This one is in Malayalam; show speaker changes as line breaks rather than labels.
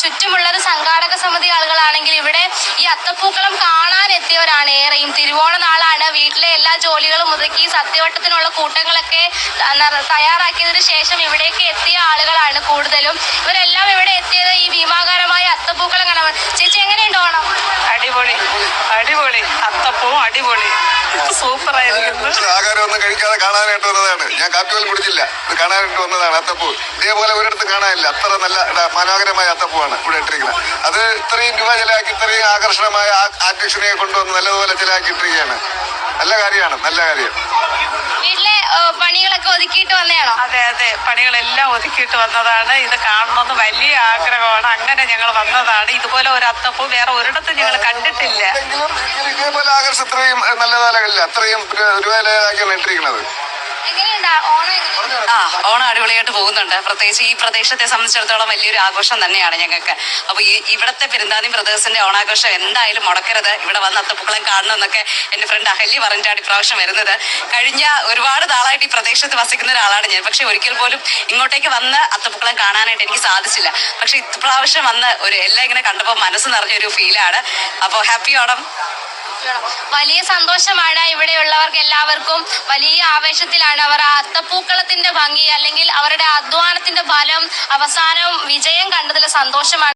ചുറ്റുമുള്ളത് സംഘാടക സമിതി ആളുകളാണെങ്കിൽ ഇവിടെ ഈ അത്തപ്പൂക്കളം കാണാൻ എത്തിയവരാണ് ഏറെയും. തിരുവോണ നാളാണ്. വീട്ടിലെ എല്ലാ ജോലികളും മുതക്കി സത്യവട്ടത്തിനുള്ള കൂട്ടങ്ങളൊക്കെ തയ്യാറാക്കിയതിനു ശേഷം ഇവിടേക്ക് എത്തിയ ആളുകളാണ് കൂടുതലും. ഇവരെല്ലാം ഇവിടെ എത്തിയത് ഈ ഭീമാകാരമായ അത്തപ്പൂക്കളം കാണാൻ. ചേച്ചി, എങ്ങനെയുണ്ട് ഓണം?
അടിപൊളി അടിപൊളി, അത്തപ്പൂവും അടിപൊളി, സൂപ്പർ ആയിരിക്കുന്നു.
ആഹാരമൊന്നും കഴിക്കാതെ കാണാനായിട്ട് വന്നതാണ്. ഞാൻ കാപ്പി പോലും കുടിച്ചില്ല, ഇത് കാണാനായിട്ട് വന്നതാണ്. അത്തപ്പൂ ഇതേപോലെ ഒരിടത്ത് കാണാനില്ല. അത്ര നല്ല മനോഹരമായ അത്തപ്പൂവാണ് ഇവിടെ ഇട്ടിരിക്കുന്നത്. അത് ഇത്രയും രൂപ ചെലവാക്കി ഇത്രയും ആകർഷണമായ ആർട്ടിസ്റ്റിനെ കൊണ്ടുവന്ന് നല്ലതുപോലെ ചെലവാക്കി ഇട്ടിരിക്കുകയാണ്. നല്ല കാര്യമാണ്, നല്ല കാര്യം.
വീട്ടിലെ പണികളൊക്കെ ഒതുക്കിയിട്ട് വന്നതാണോ?
അതെ അതെ, പണികളെല്ലാം ഒതുക്കിയിട്ട് വന്നതാണ്. ഇത് കാണണമെന്ന് വലിയ ആഗ്രഹമാണ്. അങ്ങനെ ഞങ്ങൾ വന്നതാണ്. ഇതുപോലെ ഒരു അത്തപ്പൂ വേറെ ഒരിടത്തും ഞങ്ങൾ കണ്ടിട്ടില്ല.
ഇതേപോലെ ആകർഷണം ഇത്രയും നല്ല നിലകളില്ല, അത്രയും രൂപ ചെലവാക്കിയാണ് ഇട്ടിരിക്കുന്നത്.
ഓണം അടിപൊളിയായിട്ട് പോകുന്നുണ്ട്. പ്രത്യേകിച്ച് ഈ പ്രദേശത്തെ സംബന്ധിച്ചിടത്തോളം വലിയൊരു ആഘോഷം തന്നെയാണ് ഞങ്ങൾക്ക്. അപ്പൊ ഇവിടുത്തെ പെരുന്താനി ബ്രദേഴ്സിന്റെ ഓണാഘോഷം എന്തായാലും മുടക്കരുത്. ഇവിടെ വന്ന് അത്തപ്പൂക്കളം കാണണമെന്നൊക്കെ എന്റെ ഫ്രണ്ട് അഹല്യ പറഞ്ഞിട്ടാണ് ഇപ്രാവശ്യം വരുന്നത്. കഴിഞ്ഞ ഒരുപാട് നാളായിട്ട് ഈ പ്രദേശത്ത് വസിക്കുന്ന ഒരാളാണ് ഞാൻ. പക്ഷെ ഒരിക്കൽ പോലും ഇങ്ങോട്ടേക്ക് വന്ന് അത്തപ്പൂക്കളം കാണാനായിട്ട് എനിക്ക് സാധിച്ചില്ല. പക്ഷെ ഇപ്രാവശ്യം വന്ന് എല്ലാം ഇങ്ങനെ കണ്ടപ്പോൾ മനസ്സ് നിറഞ്ഞൊരു ഫീലാണ്. അപ്പോൾ ഹാപ്പി ഓണം.
വലിയ സന്തോഷമാണ്. ഇവിടെയുള്ളവർക്ക് എല്ലാവർക്കും വലിയ ആവേശത്തിലാണ്. അവർ ആ അത്തപ്പൂക്കളത്തിന്റെ ഭംഗി അല്ലെങ്കിൽ അവരുടെ അധ്വാനത്തിന്റെ ഫലം അവസാനം വിജയം കണ്ടതിൽ സന്തോഷമാണ്.